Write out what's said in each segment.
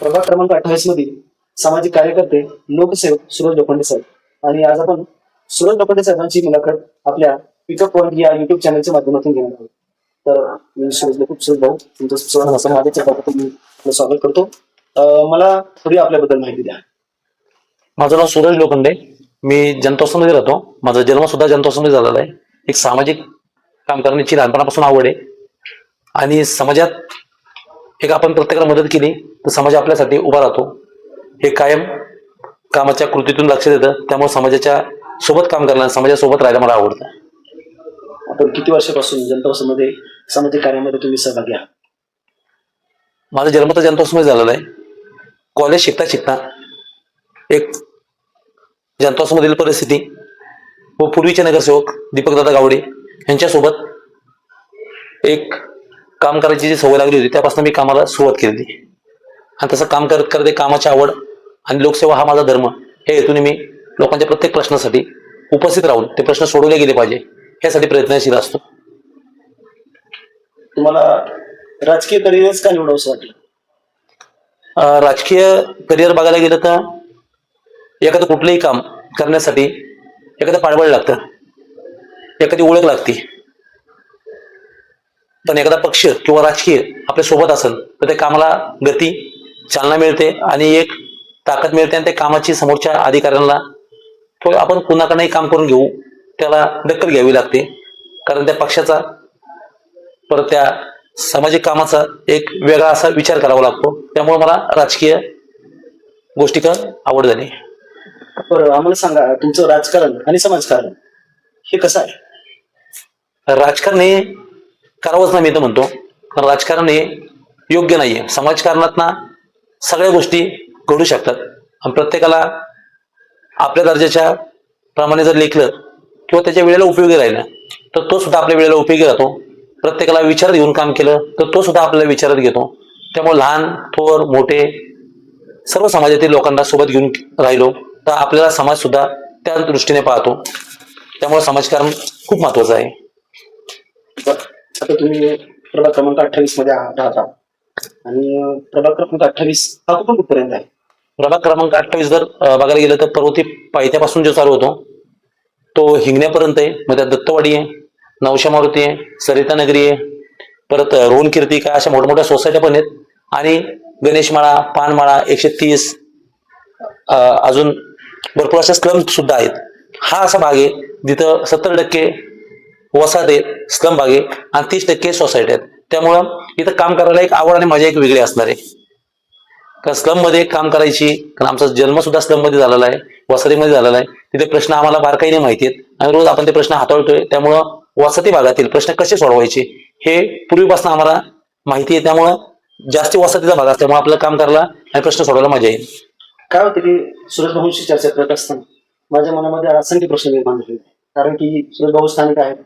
प्रभाग क्रमांक 28 मधील सामाजिक कार्यकर्ते लोकसेवक सूरज लोखंडे साहेब आणि आज आपण सूरज लोखंडे साहेबांची मुलाखत आपल्या पिकअप पॉइंट या युट्यूब चॅनलच्या माध्यमातून घेणार आहोत. तर मी सूरज भाऊ तुमचं माझ्या मी स्वागत करतो. मला थोडी आपल्याबद्दल माहिती द्या. माझं नाव सूरज लोखंडे. मी जनतोसमध्ये राहतो. माझा जन्म सुद्धा जनतोसमध्ये झालेला आहे. एक सामाजिक काम करण्याची लहानपणापासून आवड आहे आणि समाजात एक आपण प्रत्येकाला मदत केली तर समाज आपल्यासाठी उभा राहतो. हे कायम कामाच्या कृतीतून लक्ष देतं. त्यामुळे समाजाच्या सोबत काम करायला, समाजासोबत राहायला मला आवडतं. आपण किती वर्षापासून जनतोसमध्ये सामाजिक कार्यामध्ये तुम्ही सहभागी आहात? माझा जन्म तर जनतोसमध्ये झालेला आहे. कॉलेज शिकता शिकता एक जनतोसमधील परिस्थिती व पूर्वीचे नगरसेवक दीपकदादा गावडे यांच्यासोबत एक काम करायची जी सवय लागली होती त्यापासून मी कामाला सुरुवात केली आणि तसं काम करत करत कामाची आवड आणि लोकसेवा हा माझा धर्म हे हेतूने मी लोकांच्या प्रत्येक प्रश्नासाठी उपस्थित राहून ते प्रश्न सोडवले गेले पाहिजे यासाठी प्रयत्नशील असतो. तुम्हाला राजकीय करिअरच का निवडावंसं वाटलं? राजकीय करिअर बघायला गेलं तर एखादं कुठलंही काम करण्यासाठी एखादं पाठबळ लागतं, एखादी ओळख लागते. पण एखादा पक्ष किंवा राजकीय आपल्या सोबत असेल तर त्या कामाला गती, चालना मिळते आणि एक ताकद मिळते आणि त्या कामाची समोरच्या अधिकाऱ्यांना आपण कुणाकडनंही काम करून घेऊ त्याला दखल घ्यावी लागते. कारण त्या पक्षाचा परत त्या सामाजिक कामाचा एक वेगळा असा विचार करावा लागतो. त्यामुळे मला राजकीय गोष्टीकडे आवड झाली. बरं, आम्हाला सांगा तुमचं राजकारण आणि समाजकारण हे कसं आहे? राजकारण हे करावंच नाही मी तर म्हणतो, कारण राजकारण हे योग्य नाहीये. समाजकारणात ना सगळ्या गोष्टी घडू शकतात आणि प्रत्येकाला आपल्या दर्जाच्या प्रमाणे जर लेखलं किंवा त्याच्या वेळेला उपयोगी राहिलं तर तो सुद्धा आपल्या वेळेला उपयोगी राहतो. प्रत्येकाला विचारात घेऊन काम केलं तर तो सुद्धा आपल्याला विचारात घेतो. त्यामुळे लहान थोर मोठे सर्व समाजातील लोकांना सोबत घेऊन राहिलो तर आपल्याला समाज सुद्धा त्या दृष्टीने पाहतो. त्यामुळे समाजकारण खूप महत्वाचं आहे. आता तुम्ही प्रभाग क्रमांक 28 मध्ये राहता आणि प्रभाग क्रमांक 28 हा कुठपर्यंत आहे? प्रभाग क्रमांक 28 जर बघायला गेलं तर पर्वती पायथ्यापासून जो चालू होतो तो हिंगण्यापर्यंत आहे. मग त्यात दत्तवाडी आहे, नवशा मारुती आहे, सरिता नगरी आहे, परत रोहन कीर्ती काय अशा मोठमोठ्या सोसायट्या पण आहेत आणि गणेशमाळा, पानमाळा, 130 अजून भरपूर अशा स्लम सुद्धा आहेत. हा असा भाग आहे जिथं 70% वसाहत आहे, स्लम भाग आहे आणि 30% सोसायटी आहेत. त्यामुळं इथं काम करायला एक आवड आणि मजा एक वेगळी असणार आहे. कारण स्लम मध्ये काम करायची, कारण आमचा जन्म सुद्धा स्लम मध्ये झालेला आहे, वसाहतीमध्ये झालेला आहे. तिथे प्रश्न आम्हाला बारकाईने माहिती आहेत आणि रोज आपण ते प्रश्न हाताळतोय. त्यामुळं वसाहती भागातील प्रश्न कसे सोडवायचे हे पूर्वीपासून आम्हाला माहिती आहे. त्यामुळं जास्ती वसाहतीचा भाग असल्यामुळे आपलं काम करायला आणि प्रश्न सोडवायला मजा येईल. काय होते की सूरज भाऊंशी चर्चा करत असताना माझ्या मनामध्ये असंख्य प्रश्न निर्माण झाले. कारण की सूरज भाऊ स्थानिक आहेत,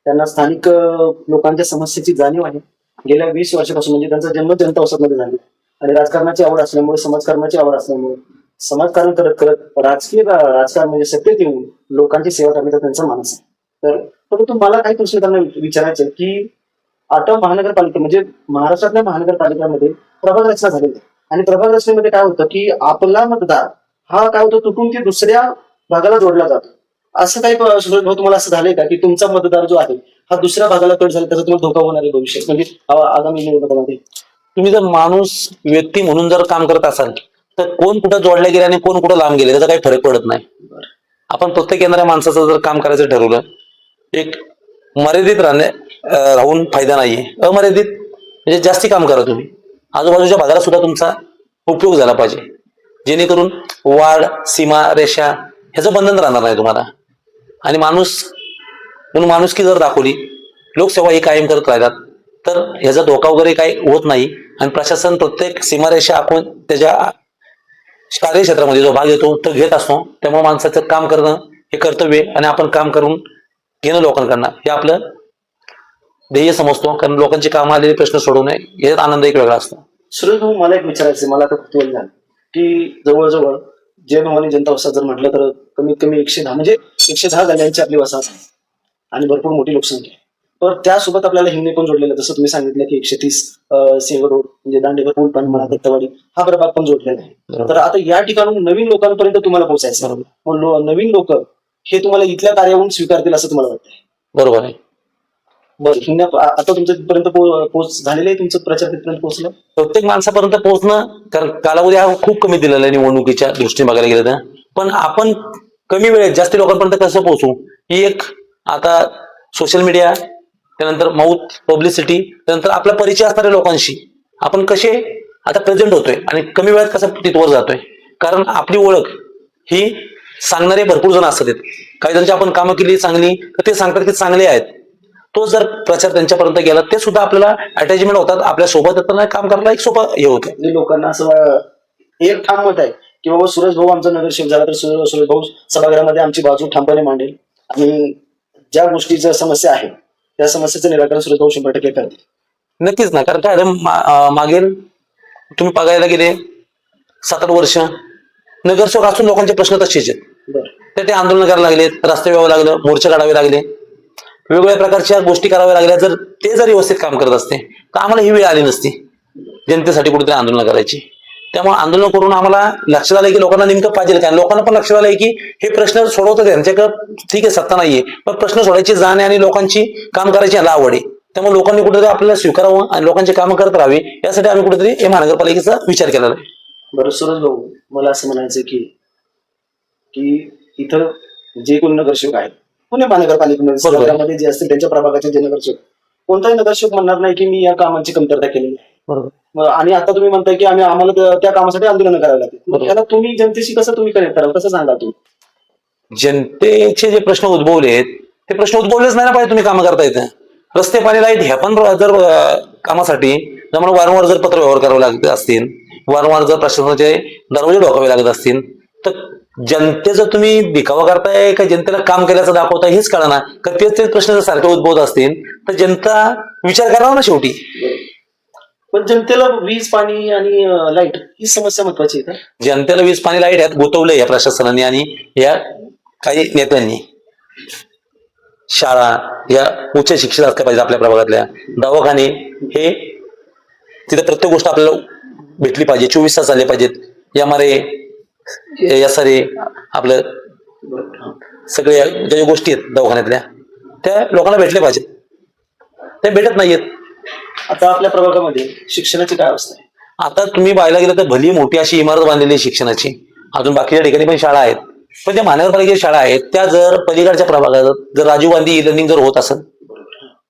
त्यांना स्थानिक लोकांच्या समस्येची जाणीव आहे. गेल्या 20 वर्षापासून म्हणजे त्यांचा जन्म जनतावसामध्ये झाला आणि राजकारणाची आवड असल्यामुळे, समाजकारणाची आवड असल्यामुळे समाजकारण करत करत राजकारण म्हणजे सत्तेत येऊन लोकांची सेवा करण्याचा त्यांचा मानस आहे. तर परंतु मला काही प्रश्न त्यांना विचारायचे की आता महानगरपालिका म्हणजे महाराष्ट्रातल्या महानगरपालिकांमध्ये प्रभाग रचना झालेली आहे आणि प्रभाग रचनेमध्ये काय होतं की आपला मतदार हा काय होतो तुटून की दुसऱ्या भागाला जोडला जातो. असं काही सूरज भाऊ तुम्हाला असं झालंय का की तुमचा मतदार जो आहे हा दुसऱ्या भागाला कट झाला, त्याचा तुम्हाला धोका होणार आहे भविष्यात म्हणजे आगामी निवडणुकांमध्ये? तुम्ही जर माणूस व्यक्ती म्हणून जर काम करत असाल तर कोण कुठं जोडले गेले आणि कोण कुठं लांब गेले त्याचा काही फरक पडत नाही. आपण प्रत्येक येणाऱ्या माणसाचं जर काम करायचं ठरवलं, एक मर्यादित राहून फायदा नाहीये. अमर्यादित म्हणजे जास्ती काम करा तुम्ही. आजूबाजूच्या भागाला सुद्धा तुमचा उपयोग झाला पाहिजे, जेणेकरून वाढ, सीमा रेषा ह्याचं बंधन राहणार नाही तुम्हाला. आणि माणूस म्हणून माणुसकी जर दाखवली, लोकसेवा ही कायम करत राहिलात तर ह्याचा धोका वगैरे काही होत नाही. आणि प्रशासन प्रत्येक सीमारेषा आखून त्याच्या कार्यक्षेत्रामध्ये जो भाग येतो तो घेत असतो. त्यामुळे माणसाचं काम करणं हे कर्तव्य आणि आपण काम करून घेणं लोकांकडनं हे आपलं ध्येय समजतो. कारण लोकांची कामं आलेले प्रश्न सोडवणे याच्यात आनंद एक वेगळा असतो. सूरज भाऊ, मला एक विचारायचं, मला तर कुतूहल झालं की जवळजवळ जैन जनता वसाहत जर म्हटलं तर कमीत कमी 110 म्हणजे 110 गल्ल्यांची आपली वसाहत आहे आणि भरपूर मोठी लोकसंख्या आहे. तर त्यासोबत आपल्याला हिंगणे पण जोडलेलं आहे. जसं तुम्ही सांगितलं की 130 सिंग रोड म्हणजे दांडेकर पूल पण म्हणा, दत्तवाडी हा प्रभाग पण जोडलेला आहे. तर आता या ठिकाणून नवीन लोकांपर्यंत तुम्हाला पोहोचायचं आहे. बरोबर. मग नवीन लोक हे तुम्हाला इथल्या कार्यावरून स्वीकारतील असं तुम्हाला वाटतं? बरोबर आहे. बरं, हिंगण्या आता तुमच्यापर्यंत पोहोच झालेलं आहे, तुमचं प्रचार तिथपर्यंत पोहोचलं? प्रत्येक माणसापर्यंत पोहोचणं, कारण कालावधी हा खूप कमी दिलेला आहे निवडणुकीच्या दृष्टीने बघायला गेलं तर. पण आपण कमी वेळेत जास्ती लोकांपर्यंत कसं पोहोचू, ही एक आता सोशल मीडिया, त्यानंतर माउथ पब्लिसिटी, त्यानंतर आपला परिचय असणाऱ्या लोकांशी आपण कसे आता प्रेझेंट होतोय आणि कमी वेळात कसं तिथवर जातोय. कारण आपली ओळख ही सांगणारे भरपूर जण असतात. काही जणांची आपण कामं केली चांगली तर ते सांगतात की चांगले आहेत. तो जर प्रचार त्यांच्यापर्यंत गेला ते सुद्धा आपल्याला अटॅचमेंट होतात, आपल्या सोबत येताना काम करायला एक सोपं हे होतं. म्हणजे लोकांना असं एक ठाम मत आहे की बाबा सुरेश भाऊ आमचा नगरसेवक झाला तर सुरेश भाऊ सभागृहामध्ये आमची बाजू ठामपणे मांडेल आणि ज्या गोष्टीच्या समस्या आहे त्या समस्येचं निराकरण सुरेश भाऊ 100% करतील. नक्कीच ना. कारण काय झालं, मागील तुम्ही बघायला गेले 7-8 वर्ष नगरसेवक असून लोकांचे प्रश्न तसेच आहेत. बरं. तर ते आंदोलन करायला लागले, रस्ते व्हावं लागलं, मोर्चे काढावे लागले, वेगवेगळ्या प्रकारच्या गोष्टी कराव्या लागल्या. जर ते जर व्यवस्थित काम करत असते तर आम्हाला ही वेळ आली नसती जनतेसाठी कुठेतरी आंदोलन करायची. त्यामुळे आंदोलन करून आम्हाला लक्षात आलंय की लोकांना नेमकं पाहिजे काय. लोकांना पण लक्षात आलंय की हे प्रश्न सोडवतात त्यांच्याकडे ठीक आहे, सत्ता नाहीये, पण प्रश्न सोडायची जाण आहे आणि लोकांची काम करायची याला आवड आहे. त्यामुळे लोकांनी कुठेतरी आपल्याला स्वीकारावं आणि लोकांची कामं करत राहावी यासाठी आम्ही कुठेतरी हे महानगरपालिकेचा विचार केलेला आहे. बरं सुरेश भाऊ, मला असं म्हणायचं की की इथं जे कोण नगरसेवक आहेत पुणे महानगरपालिकेमध्ये शहरामध्ये जे असतील त्यांच्या प्रभागाचे जे नगरसेवक, कोणताही नगरसेवक म्हणणार नाही की मी या कामाची कमतरता केलेली आहे. बरोबर. आणि आता तुम्ही म्हणताय की आम्हाला त्या कामासाठी आंदोलन करावं लागते. त्याला तुम्ही जनतेशी कसं तुम्ही कनेक्ट कराल, कसं सांगाल तुम्ही? जनतेचे जे प्रश्न उद्भवलेत ते प्रश्न उद्भवलेच नाही ना पाहिजे. तुम्ही कामं करता येतं, रस्ते पाणी लाईट ह्या पण जर कामासाठी त्यामुळे वारंवार जर पत्र व्यवहार करावे लागत असतील, वारंवार जर प्रशासनाचे दरवाजे ठोकावे लागत असतील, तर जनतेचं तुम्ही दिखावा करताय का जनतेला काम केल्याचं दाखवताय हेच कळा ना. का तेच प्रश्न जर सारखे उद्भवत असतील तर जनता विचार करावा ना शेवटी. पण जनतेला वीज पाणी आणि लाईट ही समस्या महत्वाची आहे का? जनतेला वीज पाणी लाईट यात गोतवलंय या प्रशासनाने आणि या काही नेत्यांनी. शाळा या उच्च शिक्षित असल्या पाहिजे आपल्या प्रभागातल्या, दवाखाने हे तिथे प्रत्येक गोष्ट आपल्याला भेटली पाहिजे, 24 तास झाले पाहिजेत. या सारे आपलं सगळ्या ज्या गोष्टी आहेत दवाखान्यातल्या त्या लोकांना भेटल्या पाहिजेत, ते भेटत नाहीयेत. आता आपल्या प्रभागामध्ये शिक्षणाची काय अवस्था आहे? आता तुम्ही पाहायला गेलं तर भली मोठी अशी इमारत बांधलेली आहे शिक्षणाची, अजून बाकीच्या ठिकाणी पण शाळा आहेत, पण त्या महानगरपालिकेच्या शाळा आहेत त्या जर पलीकडच्या प्रभागात जर राजीव गांधी ई लर्निंग जर होत असेल,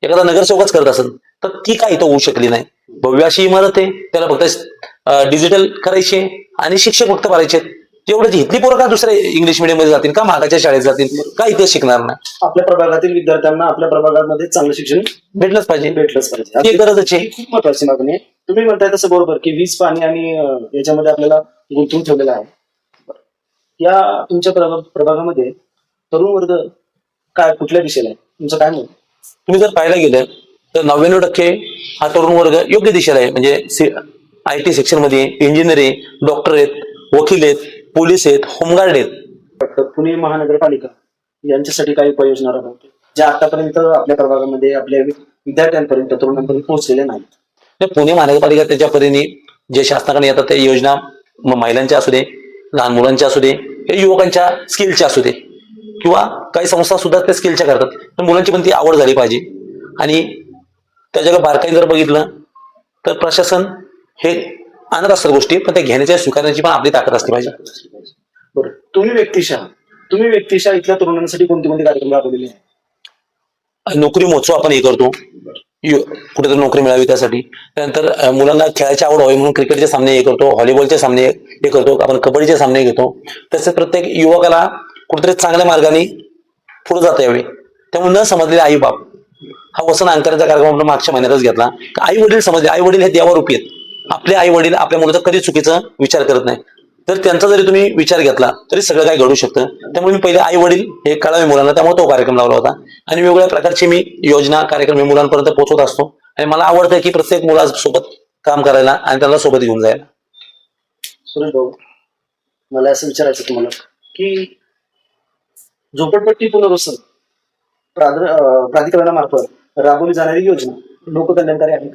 एखादा नगरसेवकच करत असेल, तर ती काय इथं होऊ शकली नाही. भव्य अशी इमारत आहे, त्याला फक्त डिजिटल करायचे आणि शिक्षक फक्त भरायचे. तेवढंच. इथली पोरं का दुसऱ्या इंग्लिश मिडियम मध्ये जातील, का महागाच्या शाळेत जातील, का इथे शिकणार नाही? आपल्या प्रभागातील विद्यार्थ्यांना आपल्या प्रभागामध्ये चांगलं शिक्षण भेटलंच पाहिजे. पाहिजे, ही गरजच आहे. खूप महत्वाची मागणी आहे. तुम्ही म्हणताय तसं बरोबर की वीज पाणी आणि याच्यामध्ये आपल्याला गुंतवून ठेवलेलं आहे. या तुमच्या प्रभागामध्ये तरुण वर्ग काय कुठल्या दिशेला आहे, तुमचं काय मत? तुम्ही जर पाहायला गेलं तर 99% हा तरुण वर्ग योग्य दिशेला आहे. म्हणजे IT सेक्शन मध्ये इंजिनियर आहे, डॉक्टर आहेत, वकील आहेत, पोलीस आहेत, होमगार्ड आहेत. पुणे महानगरपालिका यांच्यासाठी काही उपाययोजना राबवते ज्या आतापर्यंत आपल्या प्रभागामध्ये आपल्या विद्यार्थ्यांपर्यंत तरुणांपर्यंत पोहोचलेल्या नाहीत? तर पुणे महानगरपालिका त्याच्या परीने जे शासनाकडे येतात त्या योजना महिलांच्या असू दे, लहान मुलांच्या असू दे, युवकांच्या स्किलच्या असू दे, किंवा काही संस्था सुद्धा त्या स्किलच्या करतात. तर मुलांची पण ती आवड झाली पाहिजे. आणि त्याच्याकडे बारकाईने जर बघितलं तर प्रशासन हे आणत असतात गोष्टी, पण त्या घेण्याच्या स्वीकारण्याची पण आपली ताकद असली पाहिजे. बरं, तुम्ही व्यक्तिशः इथल्या तरुणांसाठी कोणते कार्यक्रम राबवलेले आहेत? नोकरी महोत्सव आपण हे करतो, कुठेतरी नोकरी मिळावी त्यासाठी. त्यानंतर मुलांना खेळायची आवड व्हावी म्हणून क्रिकेटचे सामने हे करतो, व्हॉलीबॉलचे सामने हे करतो, आपण कबड्डीचे सामने घेतो. तसेच प्रत्येक युवकाला कुठेतरी चांगल्या मार्गाने पुढे जाता यावे. त्यामुळे न समजलेले आई बाप हा वसन अंकाराचा कार्यक्रम आपण मागच्या महिन्यातच घेतला. आई वडील समजले, आई वडील हे देवारूपी आहेत. आपले आई वडील आपल्या मुलाचा कधी चुकीचा विचार करत नाही. तर त्यांचा जरी तुम्ही विचार घेतला तरी सगळं काही घडू शकतं. त्यामुळे मी पहिले आई वडील हे कळावे मुलांना, त्यामुळे तो कार्यक्रम लावला होता. आणि वेगवेगळ्या प्रकारचे मी योजना कार्यक्रम मी मुलांपर्यंत पोहोचवत असतो. आणि मला आवडतं की प्रत्येक मुलासोबत काम करायला आणि त्यांना सोबत घेऊन जायला. सुरेश भाऊ, मला असं विचारायचं तुम्हाला की झोपडपट्टी पुनर्वसन प्राधिकरणामार्फत राबवली जाणारी योजना लोककल्याणकारी आहे.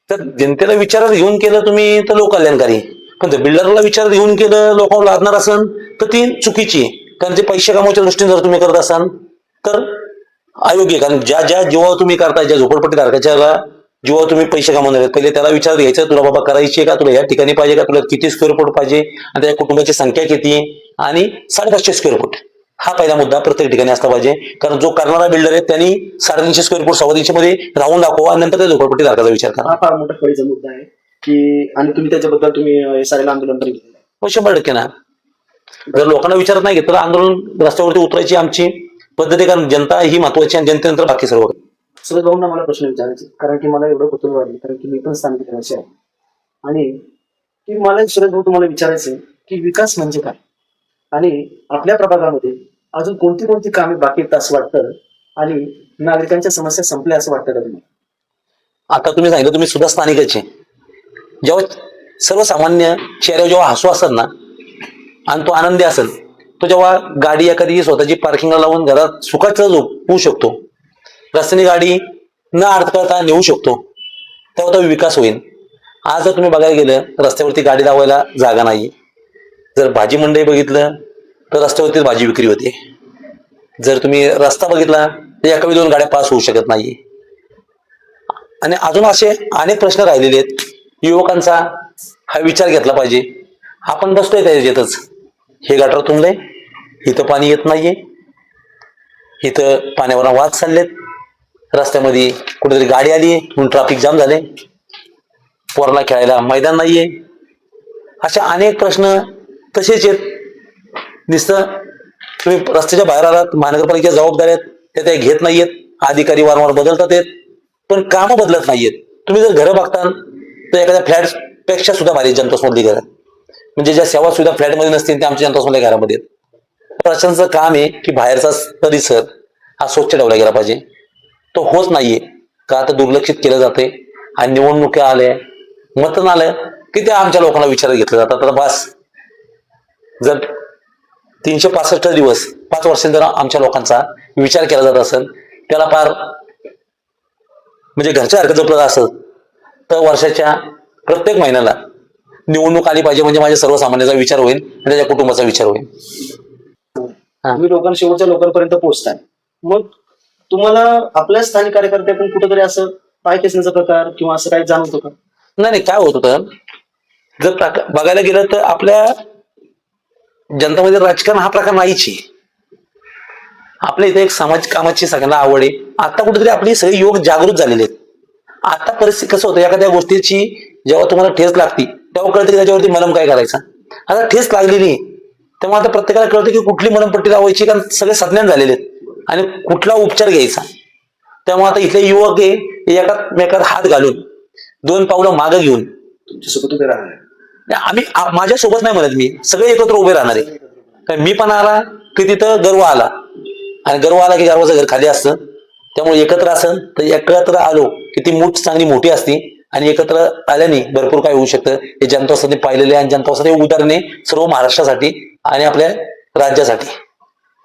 तर जनतेला विचारात घेऊन केलं तुम्ही तर लोक कल्याणकारी, पण जर बिल्डरला विचारात घेऊन केलं लोकांना लादणार असेल तर ती चुकीची आहे. कारण ते पैसे कमवायच्या दृष्टीने जर तुम्ही करत असाल तर अयोग्य आहे. कारण ज्या ज्या जीवावर तुम्ही करताय, ज्या झोपडपट्टी धारकाच्या जीवावर तुम्ही पैसे कमवणार आहेत, पहिले त्याला विचार घ्यायचं तुला बाबा करायची आहे का, तुला या ठिकाणी पाहिजे का, तुला किती स्क्वेअर फूट पाहिजे आणि त्या कुटुंबाची संख्या किती आणि 550 स्क्वेअर फूट. हा पहिला मुद्दा प्रत्येक ठिकाणी असला पाहिजे. कारण जो करणारा बिल्डर आहे त्यांनी 350 स्क्वेअर फूट 350 मध्ये राहून दाखवा आणि नंतर त्या झोपडपट्टी धारकाचा विचार करा. हा फार मोठा कळीचा मुद्दा आहे की, आणि तुम्ही त्याच्याबद्दल तुम्ही सारेला आंदोलन पण केलेलं आहे. हो, 100% ना. जर लोकांना विचारत नाही घेतलं तर आंदोलन रस्त्यावरती उतरायची आमची पद्धत आहे. कारण जनता ही महत्वाची आणि जनतेनंतर बाकी सर्व. सुरेश भाऊंना मला प्रश्न विचारायचे, कारण की मला एवढं कुतूहल वाटलं, कारण की मी पण स्थानिक रहिवासी आहे. आणि की मला सुरेश भाऊ तुम्हाला विचारायचं की विकास म्हणजे काय, आणि आपल्या प्रभागामध्ये अजून कोणती कोणती कामे बाकी आहेत असं वाटतं, आणि नागरिकांच्या समस्या संपल्या असं वाटतं का तुम्हाला? आता तुम्ही सांगितलं तुम्ही सुद्धा स्थानिकच आहे. जेव्हा सर्वसामान्य चेहऱ्यावर जेव्हा हसू असत ना आणि तो आनंदी असेल, तो जेव्हा गाडी एखादी स्वतःची पार्किंगला लावून घरात सुखाचं झोपू शकतो, रस्त्याने गाडी न अडकळता नेऊ शकतो, तेव्हा तो विकास होईल. आज जर तुम्ही बघायला गेलं रस्त्यावरती गाडी लावायला जागा नाही. जर भाजी मंडई बघितलं तर रस्त्यावरती भाजी विक्री होते. जर तुम्ही रस्ता बघितला तर एका 2 गाड्या पास होऊ शकत नाही. आणि अजून असे अनेक प्रश्न राहिलेले आहेत. युवकांचा हा विचार घेतला पाहिजे. आपण बसतोय त्याच्यातच, हे गटार तुंबले, इथं पाणी येत नाहीये, इथं पाण्यावर वाद चाललेत, रस्त्यामध्ये कुठेतरी गाडी आली म्हणून ट्रॅफिक जाम झाले, पोराला खेळायला मैदान नाहीये. अशा अनेक प्रश्न तसेच आहेत. नुसतं तुम्ही रस्त्याच्या बाहेर आलात, महानगरपालिकेच्या जबाबदाऱ्या आहेत त्या घेत नाहीयेत. अधिकारी वारंवार बदलतात आहेत पण कामं बदलत नाहीयेत. तुम्ही जर घरं बघता तर एखाद्या फ्लॅट पेक्षा सुद्धा भारी जनतासमधली घरं, म्हणजे ज्या सेवा सुविधा फ्लॅटमध्ये नसतील त्या आमच्या जनतासमधल्या घरामध्ये आहेत. प्रशासनाचं काम आहे की बाहेरचा परिसर हा स्वच्छ ठेवला गेला पाहिजे. तो होत नाहीये का, आता दुर्लक्षित केलं जाते. आणि निवडणुका आल्या, मतदान आलं की त्या आमच्या लोकांना विचारात घेतलं जातात. तर बस, जर 365 दिवस 5 वर्षांनी जर आमच्या लोकांचा विचार केला जात असेल, त्याला फार म्हणजे घरच्या सारखं जपलं असेल, तर वर्षाच्या प्रत्येक महिन्याला निवडणूक आली पाहिजे, म्हणजे माझ्या सर्वसामान्याचा विचार होईल आणि त्याच्या कुटुंबाचा विचार होईल. तुम्ही शेवटच्या लोकांपर्यंत पोहोचताय, मग तुम्हाला आपल्या स्थानिक कार्यकर्त्याकडून कुठेतरी असं पाय खेचण्याचा प्रकार किंवा असं काही जाणवतो का? नाही, काय होत होतं, जर बघायला गेलं तर आपल्या जनतामध्ये राजकारण हा प्रकार नाहीच आहे. आपल्या इथे एक सामाजिक कामाची सगळ्यांना आवड आहे. आता कुठेतरी आपली सगळे युवक जागृत झालेले आहेत. आता परिस्थिती कसं होतं, एखाद्या गोष्टीची जेव्हा तुम्हाला ठेच लागती तेव्हा कळते की त्याच्यावरती मलम काय करायचा. आता ठेच लागलेली तेव्हा आता प्रत्येकाला कळतं की कुठली मलमपट्टी लावायची, कारण सगळे सज्ञान झालेले आहेत आणि कुठला उपचार घ्यायचा. त्यामुळे आता इथले युवक हे एकामेकात हात घालून 2 पावलं मागं घेऊन तुमच्यासोबत उभे राहणार. आम्ही माझ्यासोबत नाही म्हणत, मी सगळे एकत्र उभे राहणार आहे. कारण मी पण आला की तिथं गर्व आला, आणि गर्व आला की गर्वाचं घर खाली असतं. त्यामुळे एकत्र असेल तर एकत्र आलो की ती मूठ चांगली मोठी असते, आणि एकत्र आल्याने भरपूर काय होऊ शकतं हे जनतासाठी पाहिलेले आणि जनतासाठी उदाहरणे सर्व महाराष्ट्रासाठी आणि आपल्या राज्यासाठी.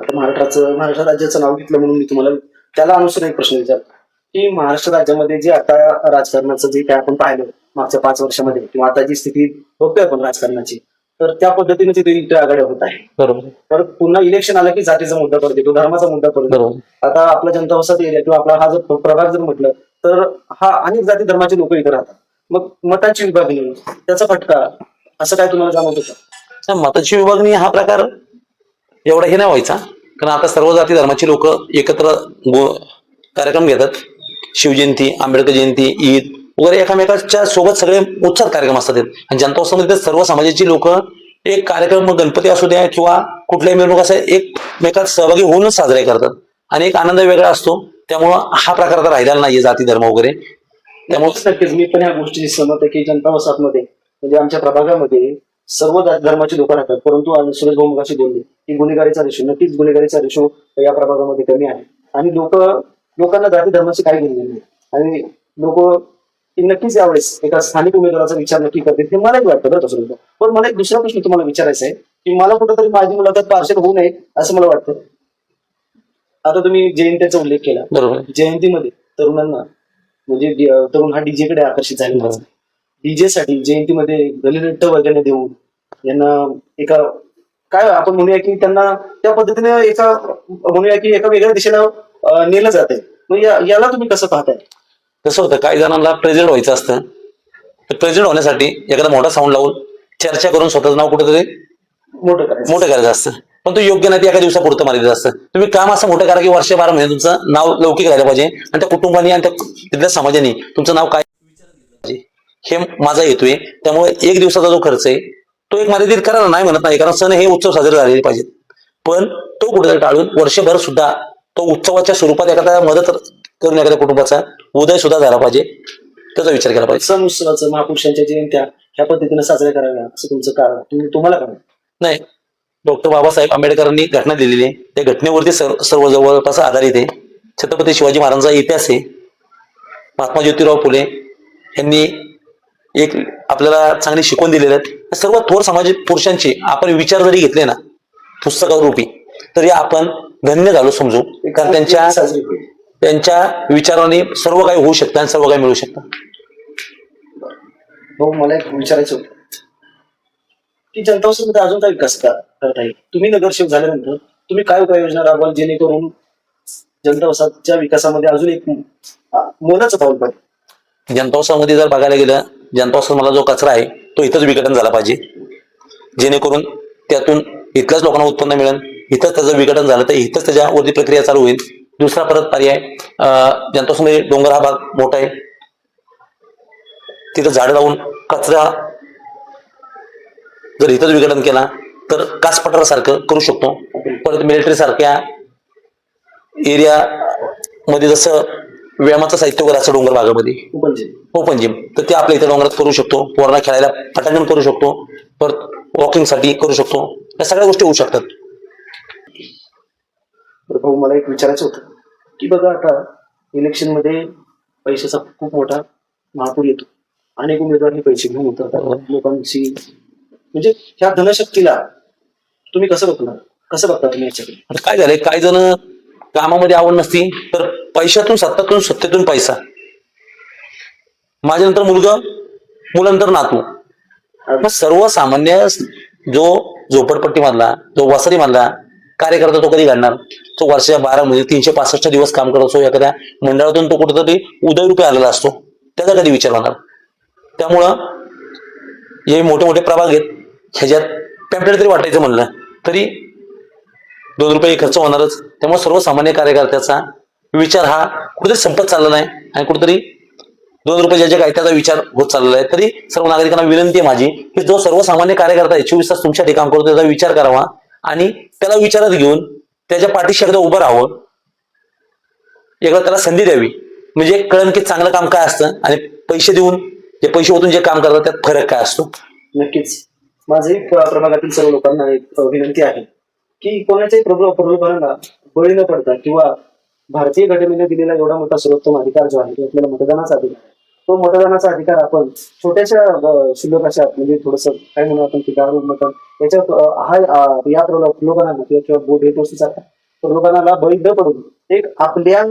आता महाराष्ट्र राज्याचं नाव घेतलं म्हणून मी तुम्हाला त्याला अनुसरून एक प्रश्न विचारतो की, महाराष्ट्र राज्यामध्ये जे आता राजकारणाचं जे काय आपण पाहिलं मागच्या 5 वर्षामध्ये, किंवा आता जी स्थिती बघतोय आपण राजकारणाची, तर त्या पद्धतीने तिथे आघाड्या होत आहे. बरोबर. तर पुन्हा इलेक्शन आलं की जातीचा मुद्दा परत येतो, धर्माचा मुद्दा परत येतो. आता आपला जनता वसाहत एरिया किंवा आपला हा जर प्रभाग जर म्हटलं तर हा अनेक जाती धर्माचे लोक इथे राहतात. मग मतांची विभागणी, त्याचा फटका असं काय तुम्हाला जाणवतं का? मताची विभागणी हा प्रकार एवढा हे नाही व्हायचा, कारण आता सर्व जाती धर्माची लोक एकत्र कार्यक्रम घेतात. शिवजयंती, आंबेडकर जयंती, ईद वगैरे एकामेकाच्या सोबत सगळे उत्साह कार्यक्रम असतात. आणि जनता उत्सवामध्ये सर्व समाजाची लोक एक कार्यक्रम, गणपती असू द्या किंवा कुठल्याही मिरवणूक असं एकमेकात सहभागी होऊनच साजरे करतात, आणि एक आनंद वेगळा असतो. त्यामुळं हा प्रकार आता राहिलेला नाहीये जाती धर्म वगैरे. त्यामुळे नक्कीच मी पण ह्या गोष्टीची सहमत आहे की जनता वसाहतमध्ये म्हणजे आमच्या प्रभागामध्ये सर्व धर्माची लोक राहतात, परंतु सुरेश भाऊ मगाशी बोलले की गुन्हेगारीचा रेशो, नक्कीच गुन्हेगारीचा रेशो या प्रभागामध्ये कमी आहे. आणि लोकांना जाती धर्माची काही घेणे नाही, आणि लोक नक्कीच यावेळेस एका स्थानिक उमेदवाराचा विचार नक्की करतील हे मलाही वाटतं बरं का. पण मला एक दुसरा प्रश्न तुम्हाला विचारायचा आहे की, मला कुठेतरी माझी मुलाखत पार्शल होऊ नये असं मला वाटतं. आता तुम्ही जयंतीचा उल्लेख केला. बरोबर. जयंतीमध्ये तरुणांना म्हणजे तरुण हा डीजे कडे आकर्षित झालेला असतो. डीजे साठी जयंतीमध्ये गलिनट्ट वगैरे देऊन यांना एका काय आपण म्हणूया की त्यांना त्या पद्धतीने म्हणूया की एका वेगळ्या दिशेला नेलं जाते. मग याला तुम्ही कसं पाहताय? कसं होतं, काही जणांना प्रेझेंट व्हायचं असतं. प्रेझेंट होण्यासाठी एखादा मोठा साऊंड लावून चर्चा करून स्वतःचं नाव कुठेतरी मोठं करायचं असतं. पण तो योग्य नाही, ते एका दिवसापुरतं मारित असतं. तुम्ही काम असं मोठं करा की वर्ष 12 महिने तुमचं नाव लौकिक राहिलं पाहिजे आणि त्या कुटुंबाने आणि त्या तिथल्या समाजाने तुमचं नाव काय पाहिजे हे माझा हेतू आहे. त्यामुळे एक दिवसाचा जो खर्च आहे तो एक मर्यादित करायला नाही म्हणत नाही, कारण सण हे उत्सव साजरे झालेले पाहिजेत. पण तो कुठेतरी टाळून वर्षभर सुद्धा तो उत्सवाच्या स्वरूपात एखादा मदत करून एखाद्या कुटुंबाचा उदय सुद्धा झाला पाहिजे, त्याचा विचार केला पाहिजे. सण उत्सवाचं महापुरुषांच्या जयंत्या ह्या पद्धतीने साजऱ्या कराव्या असं तुमचं कारण तुम्हाला काय? नाही, डॉक्टर बाबासाहेब आंबेडकरांनी घटना दिलेली आहे. त्या घटनेवरती सर्व जवळपास आधारित आहे. छत्रपती शिवाजी महाराजांचा इतिहास आहे. महात्मा ज्योतिराव फुले यांनी एक आपल्याला चांगली शिकवण दिलेली आहेत. सर्व थोर समाज पुरुषांचे आपण विचार जरी घेतले ना पुस्तकारूपी, तरी आपण धन्य झालो समजू, कारण त्यांच्या विचाराने सर्व काही होऊ शकतं आणि सर्व काही मिळू शकतं. भाऊ, मला एक विचारायचं होतं की जनता मध्ये अजून काय विकास करता येईल? तुम्ही नगरसेवक झाल्यानंतर तुम्ही काय उपाययोजना राबवाल जेणेकरून जनता वसाहतच्या विकासामध्ये अजून एक मोलाचं पाऊल पडेल? जनता वसाहतमध्ये जर बघायला गेलं, जनता वसाहत मला जो कचरा आहे तो इथंच विघटन झाला पाहिजे, जेणेकरून त्यातून इथल्याच लोकांना उत्पन्न मिळेल. इथंच त्याचं विघटन झालं तर इथंच त्याच्यावरती प्रक्रिया चालू होईल. दुसरा परत पर्याय, जनता वसाहतमध्ये डोंगर हा भाग मोठा आहे, तिथं झाडं लावून कचरा जर इथंच विघटन केला तर कासपठार सारखं करू शकतो. परत मिलिटरी सारख्या एरिया मध्ये जसं व्यायामाचं साहित्य वगैरे असं डोंगर भागामध्ये ओपन जिम, तर ते आपल्या इथे डोंगरात करू शकतो. पोरांना खेळायला पटांगण करू शकतो, परत वॉकिंग साठी करू शकतो. या सगळ्या गोष्टी होऊ शकतात. भाऊ, मला एक विचारायचं होतं की बघा, आता इलेक्शन मध्ये पैशाचा खूप मोठा महापूर येतो. अनेक उमेदवार हे पैसे घेऊन होतात लोकांची, म्हणजे ह्या धनशक्तीला तुम्ही कसं बघता तुम्ही याच्याकडे? काय झालंय, काही जण कामामध्ये आवड नसती तर पैशातून सत्तेतून पैसा. माझ्यानंतर मुलगा, मुलांतर नातू. मग सर्वसामान्य जो झोपडपट्टी मधला, जो वसरी मधला कार्यकर्ता तो कधी घडणार? तो वर्षाच्या 12 महिने 365 दिवस काम करत असतो. एखाद्या मंडळातून तो कुठेतरी उदयरूपी आलेला असतो, त्याचा कधी विचार होणार? त्यामुळं हे मोठे मोठे प्रभाग आहेत, ह्याच्यात पॅम्पलेट तरी वाटायचं म्हणलं तरी 2 रुपये खर्च होणारच. त्यामुळे सर्वसामान्य कार्यकर्त्याचा विचार हा कुठेतरी संपत चालला नाही आणि कुठेतरी 2 रुपये ज्याच्या काय त्याचा विचार होत चाललेला आहे. तरी सर्व नागरिकांना विनंती आहे माझी की जो सर्वसामान्य कार्यकर्ता आहे 24 तास तुमच्यासाठी काम करतो, त्याचा विचार करावा आणि त्याला विचारात घेऊन त्याच्या पाठीशी एकदा उभं राहावं, एकदा त्याला संधी द्यावी. म्हणजे कळण की चांगलं काम काय असतं आणि पैसे देऊन जे पैसे ओतून जे काम करतात त्यात फरक काय असतो. नक्कीच. माझी प्रभागातील सर्व लोकांना एक विनंती आहे की कोणाच्याही प्रलोभनाला बळी न पडता किंवा भारतीय घटनेने दिलेला एवढा मोठा सर्वोत्तम अधिकार जो आहे तो आपल्याला मतदानाचा अधिकार, तो मतदानाचा अधिकार आपण छोट्याशा शिल्लक अशा म्हणजे थोडस काय म्हणून आपण मतदान याच्यात या प्रलोभनाला किंवा भेट वस्तूचा प्रलोभनाला बळी न पडून एक आपल्या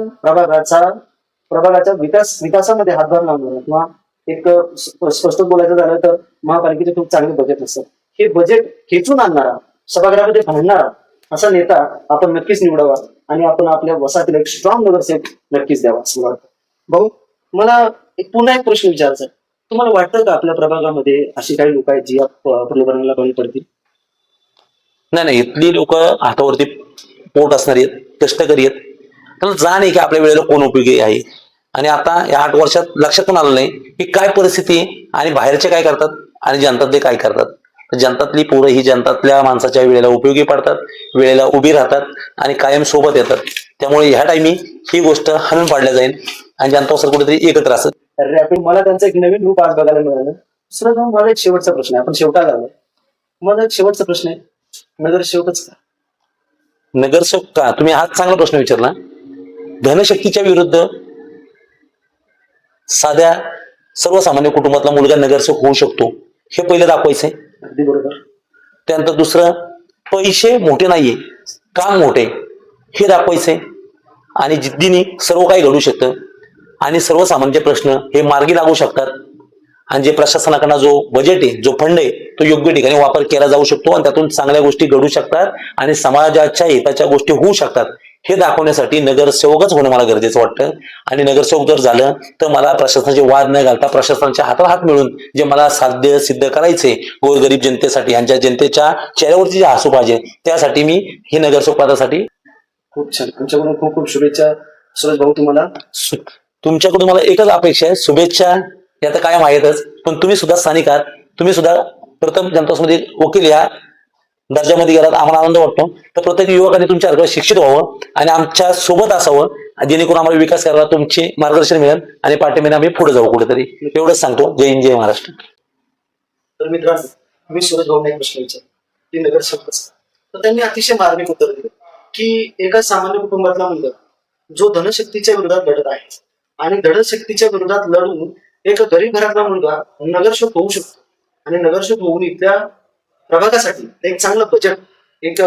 प्रभागाच्या विकासामध्ये हातभार लावणार किंवा एक स्पष्ट बोलायचं झालं तर महापालिकेचे खूप चांगले बजेट असतात. हे बजेट खेचून आणणारा, सभागृहामध्ये भांडणारा असा नेता आपण नक्कीच निवडावा आणि आपण आपल्या वसाहतीला एक स्ट्रॉंग नगरसेवक नक्कीच द्यावा असं मला वाटतं. भाऊ, मला पुन्हा एक प्रश्न विचारायचा आहे. तुम्हाला वाटतं का आपल्या प्रभागामध्ये अशी काही लोक आहेत जी या प्रलोभनाला बळी पडतील? नाही, इथली लोक हातावरती पोट असणारी आहेत, कष्टकरी आहेत. त्यांना जाण आहे की आपल्या वेळेला कोण उपयोगी आहे. आणि आता या 8 वर्षात लक्षात पण आलं नाही की काय परिस्थिती आणि बाहेरचे काय करतात आणि जनतातले काय करतात. जनतातली पोरं ही जनतातल्या माणसाच्या वेळेला उपयोगी पडतात, वेळेला उभी राहतात आणि कायम सोबत येतात. त्यामुळे ह्या टाइमी ही गोष्ट हाणून पाडल्या जाईल आणि जनता वसाहत कुठेतरी एकत्र असत. रॅपिड मला त्यांचं एक नवीन रूप आज बघायला मिळालं. दुसरं जाऊन मला एक शेवटचा प्रश्न आहे, आपण शेवटाला आलो. माझा एक शेवटचा प्रश्न आहे, नगरसेवकच का? नगरसेवक का? तुम्ही हाच चांगला प्रश्न विचारला. धनशक्तीच्या विरुद्ध साध्या सर्वसामान्य कुटुंबातला मुलगा नगरसेवक होऊ शकतो हे पहिलं दाखवायचंय. अगदी बरोबर. त्यानंतर दुसरं, पैसे मोठे नाहीये, काम मोठे हे दाखवायचंय. आणि जिद्दीने सर्व काही घडू शकतं आणि सर्वसामान्य प्रश्न हे मार्गी लागू शकतात आणि जे प्रशासनाकडनं जो बजेट आहे, जो फंड आहे, तो योग्य ठिकाणी वापर केला जाऊ शकतो आणि त्यातून चांगल्या गोष्टी घडू शकतात आणि समाजाच्या हिताच्या गोष्टी होऊ शकतात हे दाखवण्यासाठी नगरसेवकच होणं मला गरजेचं वाटतं. आणि नगरसेवक जर झालं तर मला प्रशासनाचे वाद न घालता प्रशासनाच्या हातात हात मिळून जे मला साध्य सिद्ध करायचे गोरगरीब जनतेसाठी आणि ज्या जनतेच्या चेहऱ्यावरती जे हसू पाहिजे त्यासाठी मी हे नगरसेवक पदासाठी खूप छान. आमच्याकडून खूप खूप शुभेच्छा सुरेश भाऊ तुम्हाला. तुमच्याकडून मला एकच अपेक्षा आहे, शुभेच्छा हे आता कायम आहेतच, पण तुम्ही सुद्धा स्थानिक आहात, तुम्ही सुद्धा प्रथम जनता समिती वकील या दर्जामध्ये गेलात, आम्हाला आनंद वाटतो. तर प्रत्येक युवकांनी तुमच्यासारखं शिक्षित व्हावं आणि आमच्या सोबत असावं जेणेकरून आम्हाला विकास करायला तुमचे मार्गदर्शन मिळेल आणि पाठिंब्याने आम्ही पुढे जाऊ कुठेतरी. एवढंच सांगतो. जय हिंद, जय महाराष्ट्र. तर मित्रांनो, मी सुरेश भाऊंना एक प्रश्न विचारला की नगरसेवकच, तर त्यांनी अतिशय मार्मिक उत्तर दिले की एका सामान्य कुटुंबातला मुलगा जो धनशक्तीच्या विरोधात लढत आहे आणि धनशक्तीच्या विरोधात लढून एक गरीब घरातला मुलगा नगरसेवक होऊ शकतो आणि नगरसेवक होऊन इथल्या प्रभागासाठी एक चांगलं बजेट, एक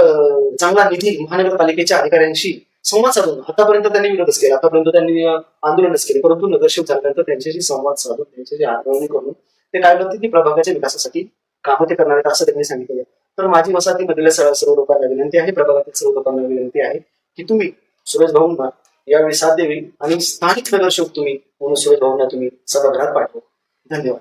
चांगला निधी महानगरपालिकेच्या अधिकाऱ्यांशी संवाद साधून आतापर्यंत त्यांनी विरोधच केला, आतापर्यंत त्यांनी आंदोलनच केले, परंतु नगरसेवक झाल्यानंतर त्यांच्याशी संवाद साधून त्यांच्याशी आंदोलन करून ते काय करतील की प्रभागाच्या विकासासाठी कामं ते करणार आहेत असं त्यांनी सांगितलं. तर माझी वसाहतीमधील सर्व लोकांना विनंती आहे, प्रभागातील सर्व लोकांना विनंती आहे की तुम्ही सुरेश भाऊंना यावेळी साथ द्यावी आणि स्थानिक नगरसेवक तुम्ही म्हणून सुरेश भाऊंना तुम्ही सभागृहात पाठवा. धन्यवाद.